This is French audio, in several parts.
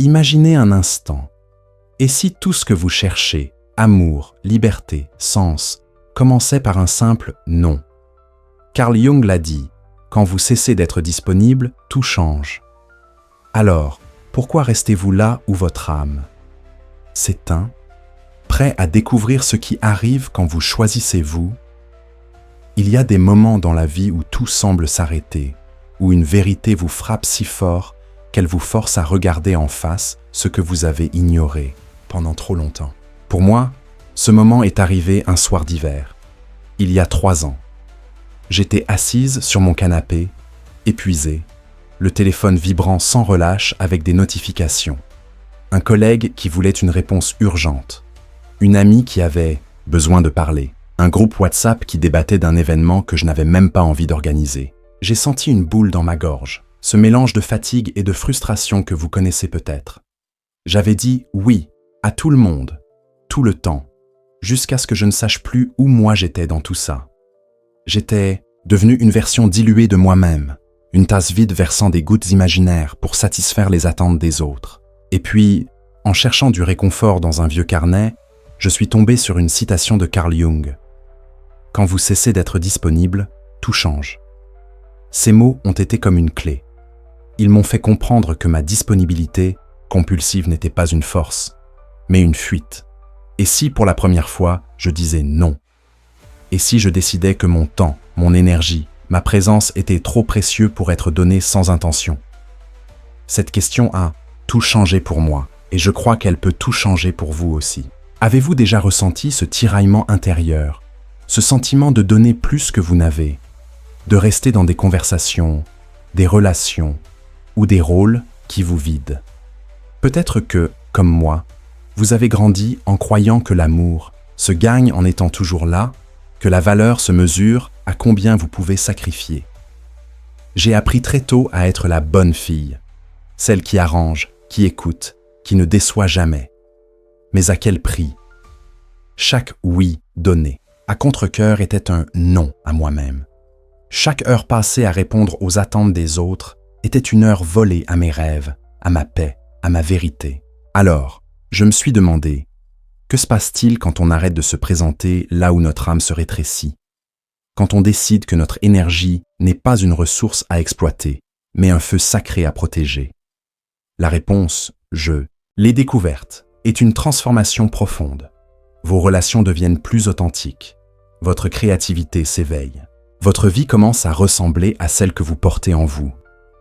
Imaginez un instant. Et si tout ce que vous cherchez, amour, liberté, sens, commençait par un simple « non ». Carl Jung l'a dit, quand vous cessez d'être disponible, tout change. Alors, pourquoi restez-vous là où votre âme s'éteint, prêt à découvrir ce qui arrive quand vous choisissez vous? Il y a des moments dans la vie où tout semble s'arrêter, où une vérité vous frappe si fort qu'elle vous force à regarder en face ce que vous avez ignoré pendant trop longtemps. Pour moi, ce moment est arrivé un soir d'hiver, il y a 3 ans. J'étais assise sur mon canapé, épuisée, le téléphone vibrant sans relâche avec des notifications. Un collègue qui voulait une réponse urgente, une amie qui avait besoin de parler, un groupe WhatsApp qui débattait d'un événement que je n'avais même pas envie d'organiser. J'ai senti une boule dans ma gorge, ce mélange de fatigue et de frustration que vous connaissez peut-être. J'avais dit oui à tout le monde, tout le temps, jusqu'à ce que je ne sache plus où moi j'étais dans tout ça. J'étais devenu une version diluée de moi-même, une tasse vide versant des gouttes imaginaires pour satisfaire les attentes des autres. Et puis, en cherchant du réconfort dans un vieux carnet, je suis tombé sur une citation de Carl Jung. « Quand vous cessez d'être disponible, tout change. » Ces mots ont été comme une clé. Ils m'ont fait comprendre que ma disponibilité compulsive n'était pas une force, mais une fuite. Et si, pour la première fois, je disais non? Et si je décidais que mon temps, mon énergie, ma présence étaient trop précieux pour être donnés sans intention? Cette question a tout changé pour moi, et je crois qu'elle peut tout changer pour vous aussi. Avez-vous déjà ressenti ce tiraillement intérieur, ce sentiment de donner plus que vous n'avez, de rester dans des conversations, des relations ou des rôles qui vous vident? Peut-être que, comme moi, vous avez grandi en croyant que l'amour se gagne en étant toujours là, que la valeur se mesure à combien vous pouvez sacrifier. J'ai appris très tôt à être la bonne fille, celle qui arrange, qui écoute, qui ne déçoit jamais. Mais à quel prix? Chaque oui donné à contre-cœur était un non à moi-même. Chaque heure passée à répondre aux attentes des autres était une heure volée à mes rêves, à ma paix, à ma vérité. Alors, je me suis demandé, que se passe-t-il quand on arrête de se présenter là où notre âme se rétrécit? Quand on décide que notre énergie n'est pas une ressource à exploiter, mais un feu sacré à protéger? La réponse, je l'ai découverte, est une transformation profonde. Vos relations deviennent plus authentiques. Votre créativité s'éveille. Votre vie commence à ressembler à celle que vous portez en vous,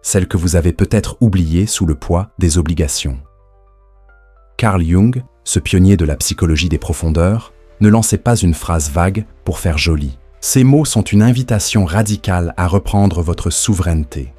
celle que vous avez peut-être oubliée sous le poids des obligations. Carl Jung, ce pionnier de la psychologie des profondeurs, ne lançait pas une phrase vague pour faire joli. Ces mots sont une invitation radicale à reprendre votre souveraineté.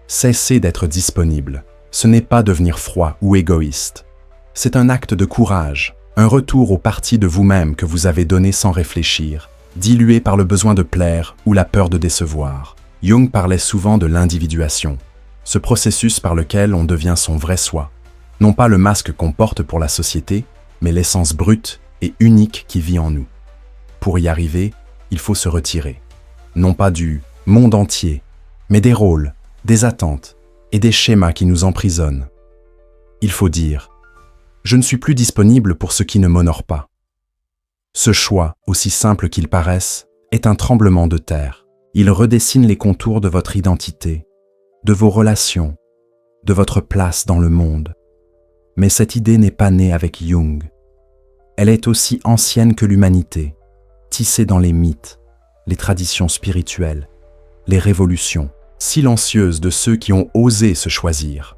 Cessez d'être disponible. Ce n'est pas devenir froid ou égoïste. C'est un acte de courage, un retour aux parties de vous-même que vous avez données sans réfléchir, dilué par le besoin de plaire ou la peur de décevoir. Jung parlait souvent de l'individuation, ce processus par lequel on devient son vrai soi. Non pas le masque qu'on porte pour la société, mais l'essence brute et unique qui vit en nous. Pour y arriver, il faut se retirer. Non pas du monde entier, mais des rôles, des attentes et des schémas qui nous emprisonnent. Il faut dire « Je ne suis plus disponible pour ce qui ne m'honore pas ». Ce choix, aussi simple qu'il paraisse, est un tremblement de terre. Il redessine les contours de votre identité, de vos relations, de votre place dans le monde. Mais cette idée n'est pas née avec Jung. Elle est aussi ancienne que l'humanité, tissée dans les mythes, les traditions spirituelles, les révolutions, silencieuses de ceux qui ont osé se choisir.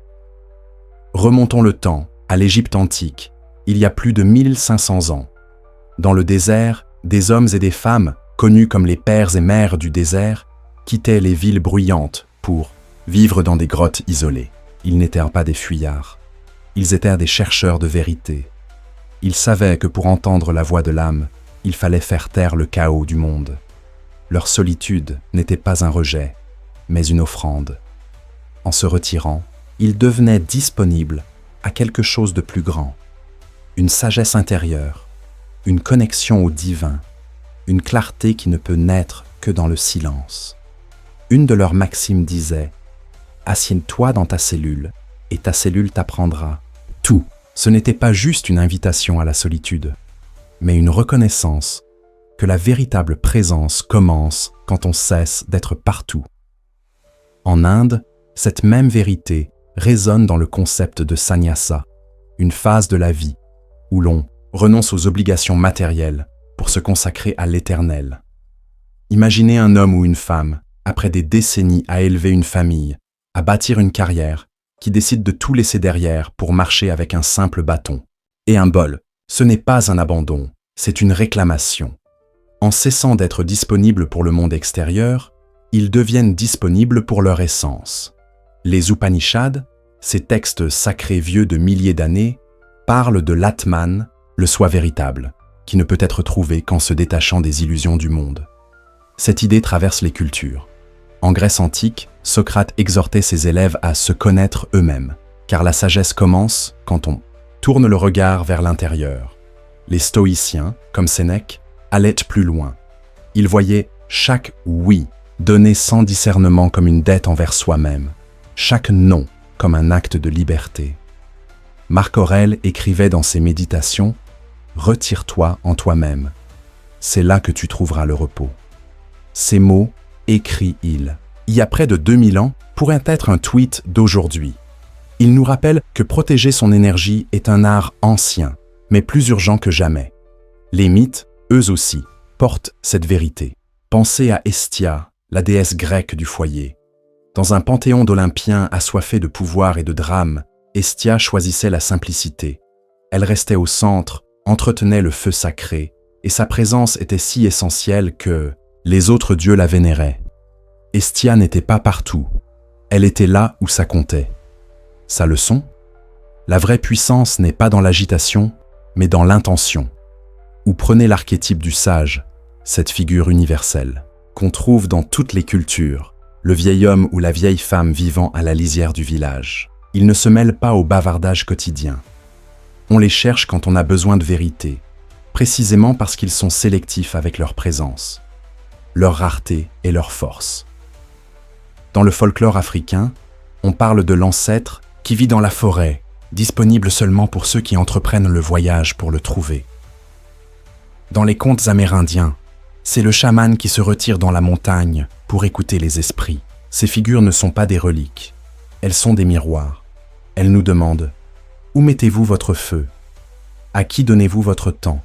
Remontons le temps, à l'Égypte antique, il y a plus de 1500 ans. Dans le désert, des hommes et des femmes, connus comme les pères et mères du désert, quittaient les villes bruyantes pour vivre dans des grottes isolées. Ils n'étaient pas des fuyards. Ils étaient des chercheurs de vérité. Ils savaient que pour entendre la voix de l'âme, il fallait faire taire le chaos du monde. Leur solitude n'était pas un rejet, mais une offrande. En se retirant, ils devenaient disponibles à quelque chose de plus grand, une sagesse intérieure, une connexion au divin, une clarté qui ne peut naître que dans le silence. Une de leurs maximes disait « Assieds-toi dans ta cellule, et ta cellule t'apprendra Tout, ce n'était pas juste une invitation à la solitude, mais une reconnaissance que la véritable présence commence quand on cesse d'être partout. En Inde, cette même vérité résonne dans le concept de sannyasa, une phase de la vie où l'on renonce aux obligations matérielles pour se consacrer à l'éternel. Imaginez un homme ou une femme, après des décennies à élever une famille, à bâtir une carrière, qui décide de tout laisser derrière pour marcher avec un simple bâton. Et un bol, ce n'est pas un abandon, c'est une réclamation. En cessant d'être disponibles pour le monde extérieur, ils deviennent disponibles pour leur essence. Les Upanishads, ces textes sacrés vieux de milliers d'années, parlent de l'Atman, le soi véritable, qui ne peut être trouvé qu'en se détachant des illusions du monde. Cette idée traverse les cultures. En Grèce antique, Socrate exhortait ses élèves à se connaître eux-mêmes, car la sagesse commence quand on tourne le regard vers l'intérieur. Les stoïciens, comme Sénèque, allaient plus loin. Ils voyaient chaque oui donné sans discernement comme une dette envers soi-même, chaque non comme un acte de liberté. Marc Aurèle écrivait dans ses méditations « Retire-toi en toi-même, c'est là que tu trouveras le repos ». Ces mots, écrit-il, il y a près de 2000 ans, pourraient être un tweet d'aujourd'hui. Il nous rappelle que protéger son énergie est un art ancien, mais plus urgent que jamais. Les mythes, eux aussi, portent cette vérité. Pensez à Hestia, la déesse grecque du foyer. Dans un panthéon d'Olympiens assoiffés de pouvoir et de drame, Hestia choisissait la simplicité. Elle restait au centre, entretenait le feu sacré, et sa présence était si essentielle que les autres dieux la vénéraient. Hestia n'était pas partout, elle était là où ça comptait. Sa leçon ? La vraie puissance n'est pas dans l'agitation, mais dans l'intention. Ou prenez l'archétype du sage, cette figure universelle, qu'on trouve dans toutes les cultures, le vieil homme ou la vieille femme vivant à la lisière du village. Ils ne se mêlent pas au bavardage quotidien. On les cherche quand on a besoin de vérité, précisément parce qu'ils sont sélectifs avec leur présence, leur rareté et leur force. Dans le folklore africain, on parle de l'ancêtre qui vit dans la forêt, disponible seulement pour ceux qui entreprennent le voyage pour le trouver. Dans les contes amérindiens, c'est le chaman qui se retire dans la montagne pour écouter les esprits. Ces figures ne sont pas des reliques, elles sont des miroirs. Elles nous demandent « Où mettez-vous votre feu ? À qui donnez-vous votre temps ?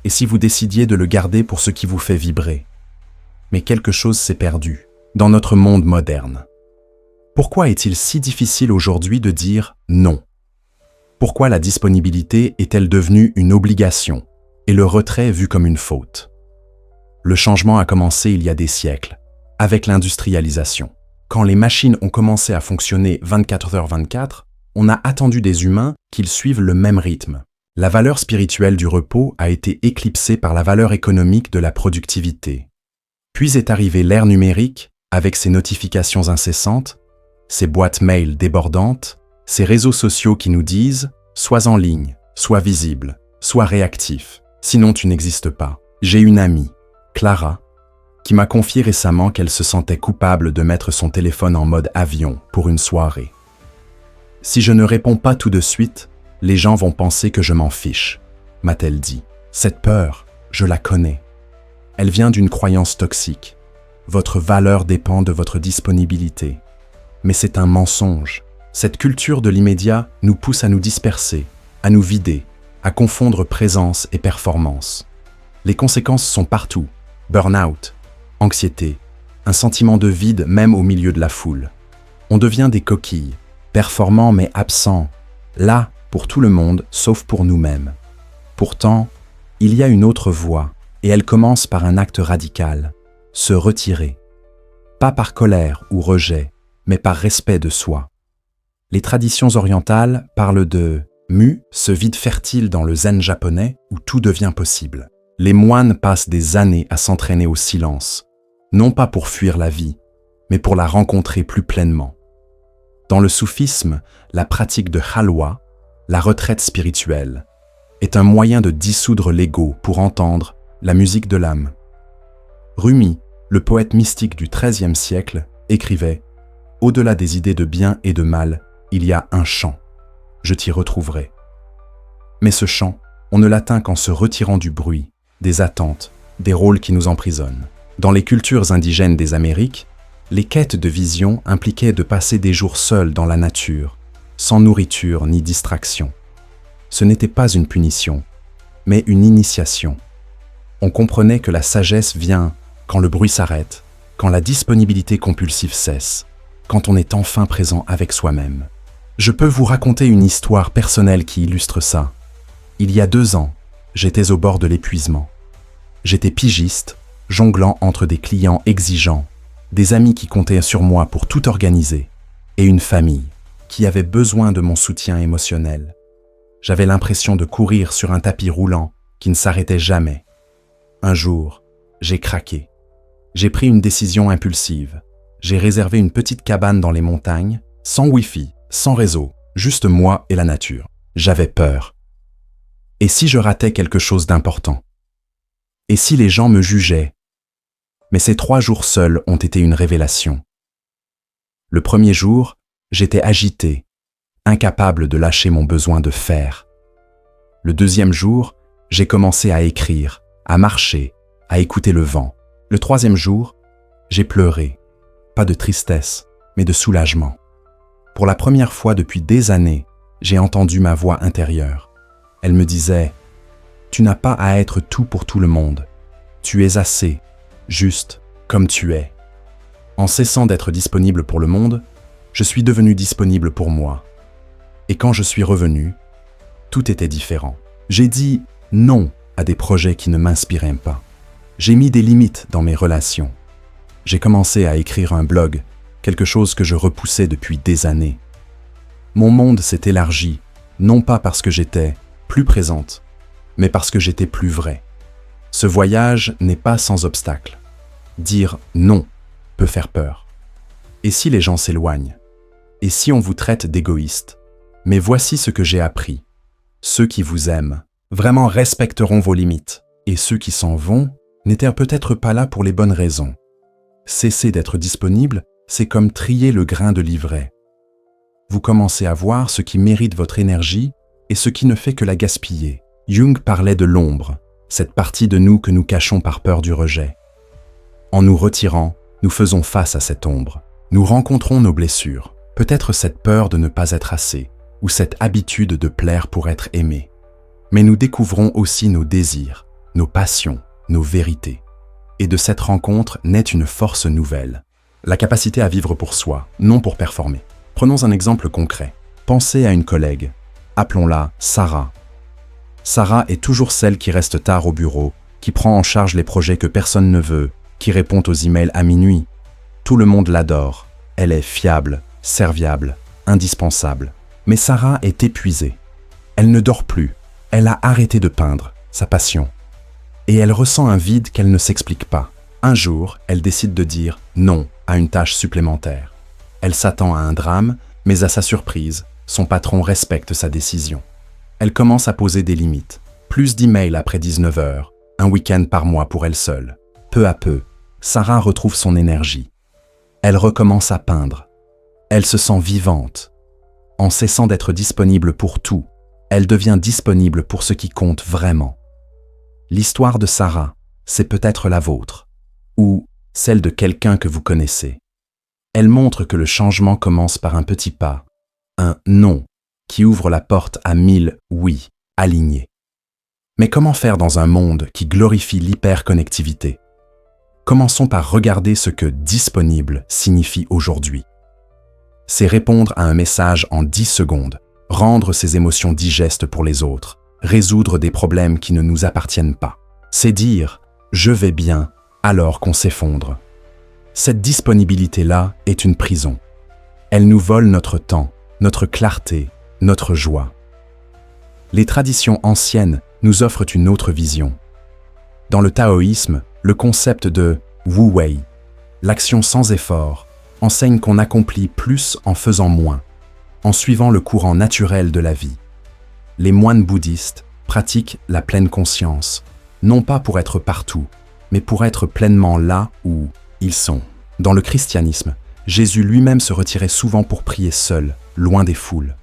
Et si vous décidiez de le garder pour ce qui vous fait vibrer ?» Mais quelque chose s'est perdu dans notre monde moderne. Pourquoi est-il si difficile aujourd'hui de dire non ? Pourquoi la disponibilité est-elle devenue une obligation et le retrait vu comme une faute ? Le changement a commencé il y a des siècles, avec l'industrialisation. Quand les machines ont commencé à fonctionner 24h/24, on a attendu des humains qu'ils suivent le même rythme. La valeur spirituelle du repos a été éclipsée par la valeur économique de la productivité. Puis est arrivée l'ère numérique, avec ses notifications incessantes, ses boîtes mail débordantes, ces réseaux sociaux qui nous disent « sois en ligne, sois visible, sois réactif, sinon tu n'existes pas ». J'ai une amie, Clara, qui m'a confié récemment qu'elle se sentait coupable de mettre son téléphone en mode avion pour une soirée. « Si je ne réponds pas tout de suite, les gens vont penser que je m'en fiche », m'a-t-elle dit. Cette peur, je la connais. Elle vient d'une croyance toxique. Votre valeur dépend de votre disponibilité. Mais c'est un mensonge. Cette culture de l'immédiat nous pousse à nous disperser, à nous vider, à confondre présence et performance. Les conséquences sont partout. Burn-out, anxiété, un sentiment de vide même au milieu de la foule. On devient des coquilles, performants mais absents, là pour tout le monde sauf pour nous-mêmes. Pourtant, il y a une autre voie, et elle commence par un acte radical, se retirer. Pas par colère ou rejet, mais par respect de soi. Les traditions orientales parlent de mu, ce vide fertile dans le zen japonais où tout devient possible. Les moines passent des années à s'entraîner au silence, non pas pour fuir la vie, mais pour la rencontrer plus pleinement. Dans le soufisme, la pratique de halwa, la retraite spirituelle, est un moyen de dissoudre l'ego pour entendre la musique de l'âme. Rumi, le poète mystique du XIIIe siècle, écrivait « Au-delà des idées de bien et de mal, il y a un chant. je t'y retrouverai. Mais ce chant, on ne l'atteint qu'en se retirant du bruit, des attentes, des rôles qui nous emprisonnent. Dans les cultures indigènes des Amériques, les quêtes de vision impliquaient de passer des jours seuls dans la nature, sans nourriture ni distraction. Ce n'était pas une punition, mais une initiation. On comprenait que la sagesse vient quand le bruit s'arrête, quand la disponibilité compulsive cesse, quand on est enfin présent avec soi-même. Je peux vous raconter une histoire personnelle qui illustre ça. Il y a 2 ans, j'étais au bord de l'épuisement. J'étais pigiste, jonglant entre des clients exigeants, des amis qui comptaient sur moi pour tout organiser, et une famille qui avait besoin de mon soutien émotionnel. J'avais l'impression de courir sur un tapis roulant qui ne s'arrêtait jamais. Un jour, j'ai craqué. J'ai pris une décision impulsive. J'ai réservé une petite cabane dans les montagnes, sans Wi-Fi, sans réseau, juste moi et la nature. J'avais peur. Et si je ratais quelque chose d'important? Et si les gens me jugeaient? Mais ces 3 jours seuls ont été une révélation. Le premier jour, j'étais agité, incapable de lâcher mon besoin de faire. Le deuxième jour, j'ai commencé à écrire, à marcher, à écouter le vent. Le troisième jour, j'ai pleuré, pas de tristesse, mais de soulagement. Pour la première fois depuis des années, j'ai entendu ma voix intérieure. Elle me disait « Tu n'as pas à être tout pour tout le monde. Tu es assez, juste comme tu es. » En cessant d'être disponible pour le monde, je suis devenu disponible pour moi. Et quand je suis revenu, tout était différent. J'ai dit non à des projets qui ne m'inspiraient pas. J'ai mis des limites dans mes relations. J'ai commencé à écrire un blog, quelque chose que je repoussais depuis des années. Mon monde s'est élargi, non pas parce que j'étais plus présente, mais parce que j'étais plus vraie. Ce voyage n'est pas sans obstacle. Dire non peut faire peur. Et si les gens s'éloignent? Et si on vous traite d'égoïste? Mais voici ce que j'ai appris. Ceux qui vous aiment vraiment respecteront vos limites, et ceux qui s'en vont n'étaient peut-être pas là pour les bonnes raisons. Cesser d'être disponible, c'est comme trier le grain de l'ivraie. Vous commencez à voir ce qui mérite votre énergie et ce qui ne fait que la gaspiller. Jung parlait de l'ombre, cette partie de nous que nous cachons par peur du rejet. En nous retirant, nous faisons face à cette ombre. Nous rencontrons nos blessures, peut-être cette peur de ne pas être assez, ou cette habitude de plaire pour être aimé. Mais nous découvrons aussi nos désirs, nos passions, nos vérités. Et de cette rencontre naît une force nouvelle. La capacité à vivre pour soi, non pour performer. Prenons un exemple concret. Pensez à une collègue. Appelons-la Sarah. Sarah est toujours celle qui reste tard au bureau, qui prend en charge les projets que personne ne veut, qui répond aux emails à minuit. Tout le monde l'adore. Elle est fiable, serviable, indispensable. Mais Sarah est épuisée. Elle ne dort plus. Elle a arrêté de peindre, sa passion. Et elle ressent un vide qu'elle ne s'explique pas. Un jour, elle décide de dire non à une tâche supplémentaire. Elle s'attend à un drame, mais à sa surprise, son patron respecte sa décision. Elle commence à poser des limites. Plus d'emails après 19 heures, un week-end par mois pour elle seule. Peu à peu, Sarah retrouve son énergie. Elle recommence à peindre. Elle se sent vivante. En cessant d'être disponible pour tout, elle devient disponible pour ce qui compte vraiment. L'histoire de Sarah, c'est peut-être la vôtre, ou celle de quelqu'un que vous connaissez. Elle montre que le changement commence par un petit pas, un non qui ouvre la porte à 1000 oui alignés. Mais comment faire dans un monde qui glorifie l'hyperconnectivité? Commençons par regarder ce que disponible signifie aujourd'hui. C'est répondre à un message en 10 secondes, rendre ses émotions digestes pour les autres, résoudre des problèmes qui ne nous appartiennent pas. C'est dire « je vais bien » alors qu'on s'effondre. Cette disponibilité-là est une prison. Elle nous vole notre temps, notre clarté, notre joie. Les traditions anciennes nous offrent une autre vision. Dans le taoïsme, le concept de Wu Wei, l'action sans effort, enseigne qu'on accomplit plus en faisant moins, en suivant le courant naturel de la vie. Les moines bouddhistes pratiquent la pleine conscience, non pas pour être partout, mais pour être pleinement là où ils sont. Dans le christianisme, Jésus lui-même se retirait souvent pour prier seul, loin des foules.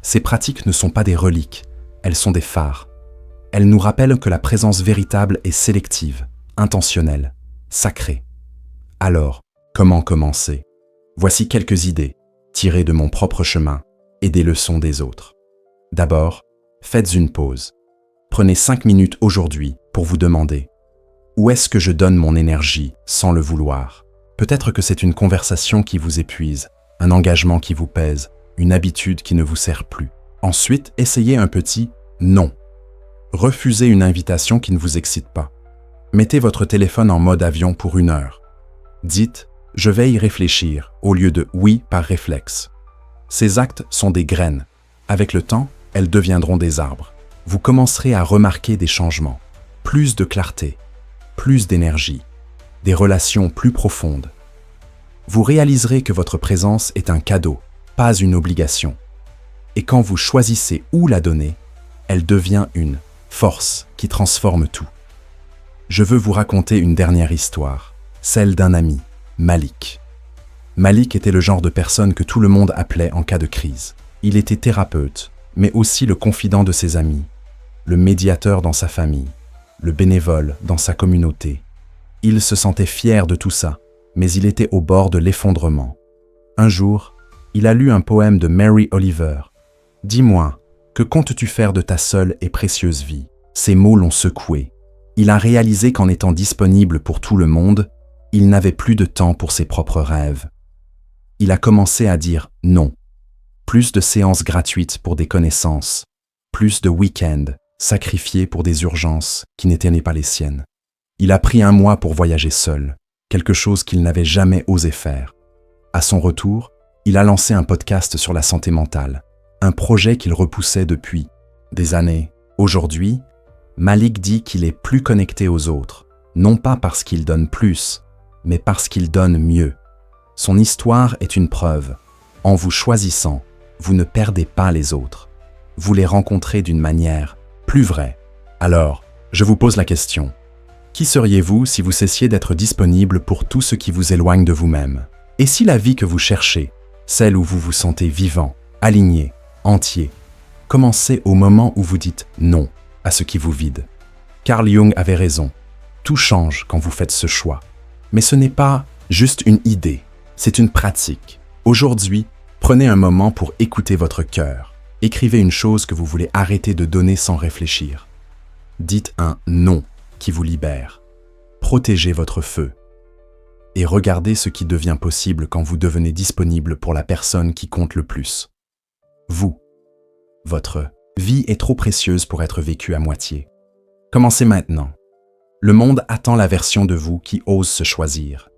Ces pratiques ne sont pas des reliques, elles sont des phares. Elles nous rappellent que la présence véritable est sélective, intentionnelle, sacrée. Alors, comment commencer? Voici quelques idées, tirées de mon propre chemin et des leçons des autres. D'abord, faites une pause. Prenez 5 minutes aujourd'hui pour vous demander « Où est-ce que je donne mon énergie sans le vouloir ?» Peut-être que c'est une conversation qui vous épuise, un engagement qui vous pèse, une habitude qui ne vous sert plus. Ensuite, essayez un petit « non ». Refusez une invitation qui ne vous excite pas. Mettez votre téléphone en mode avion pour 1 heure. Dites « je vais y réfléchir » au lieu de « oui » par réflexe. Ces actes sont des graines. Avec le temps, elles deviendront des arbres. Vous commencerez à remarquer des changements. Plus de clarté, plus d'énergie, des relations plus profondes. Vous réaliserez que votre présence est un cadeau, pas une obligation. Et quand vous choisissez où la donner, elle devient une force qui transforme tout. Je veux vous raconter une dernière histoire, celle d'un ami, Malik. Malik était le genre de personne que tout le monde appelait en cas de crise. Il était thérapeute, mais aussi le confident de ses amis, le médiateur dans sa famille, le bénévole dans sa communauté. Il se sentait fier de tout ça, mais il était au bord de l'effondrement. Un jour, il a lu un poème de Mary Oliver. « Dis-moi, que comptes-tu faire de ta seule et précieuse vie ?» Ces mots l'ont secoué. Il a réalisé qu'en étant disponible pour tout le monde, il n'avait plus de temps pour ses propres rêves. Il a commencé à dire non. Plus de séances gratuites pour des connaissances, plus de week-ends sacrifiés pour des urgences qui n'étaient pas les siennes. Il a pris 1 mois pour voyager seul, quelque chose qu'il n'avait jamais osé faire. À son retour, il a lancé un podcast sur la santé mentale, un projet qu'il repoussait depuis des années. Aujourd'hui, Malik dit qu'il est plus connecté aux autres, non pas parce qu'il donne plus, mais parce qu'il donne mieux. Son histoire est une preuve. En vous choisissant, vous ne perdez pas les autres. Vous les rencontrez d'une manière plus vraie. Alors, je vous pose la question. Qui seriez-vous si vous cessiez d'être disponible pour tout ce qui vous éloigne de vous-même? Et si la vie que vous cherchez, celle où vous vous sentez vivant, aligné, entier, commencez au moment où vous dites non à ce qui vous vide? Carl Jung avait raison. Tout change quand vous faites ce choix. Mais ce n'est pas juste une idée, c'est une pratique. Aujourd'hui, prenez un moment pour écouter votre cœur. Écrivez une chose que vous voulez arrêter de donner sans réfléchir. Dites un non qui vous libère. Protégez votre feu. Et regardez ce qui devient possible quand vous devenez disponible pour la personne qui compte le plus. Vous. Votre vie est trop précieuse pour être vécue à moitié. Commencez maintenant. Le monde attend la version de vous qui ose se choisir.